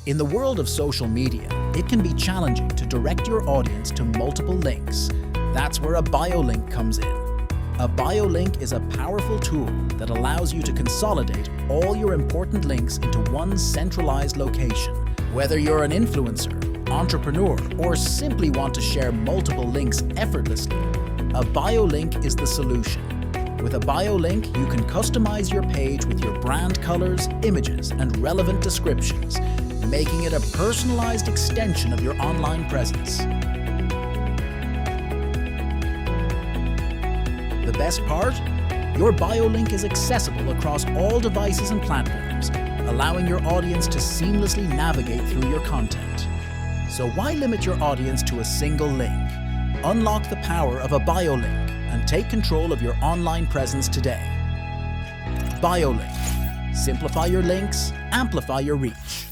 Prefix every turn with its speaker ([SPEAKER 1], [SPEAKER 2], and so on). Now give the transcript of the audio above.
[SPEAKER 1] In the world of social media, it can be challenging to direct your audience to multiple links. That's where a BioLink comes in. A BioLink is a powerful tool that allows you to consolidate all your important links into one centralized location. Whether you're an influencer, entrepreneur, or simply want to share multiple links effortlessly, a BioLink is the solution. With a BioLink, you can customize your page with your brand colors, images, and relevant descriptions, making it a personalized extension of your online presence. The best part? Your BioLink is accessible across all devices and platforms, allowing your audience to seamlessly navigate through your content. So why limit your audience to a single link? Unlock the power of a BioLink and take control of your online presence today. BioLink. Simplify your links, amplify your reach.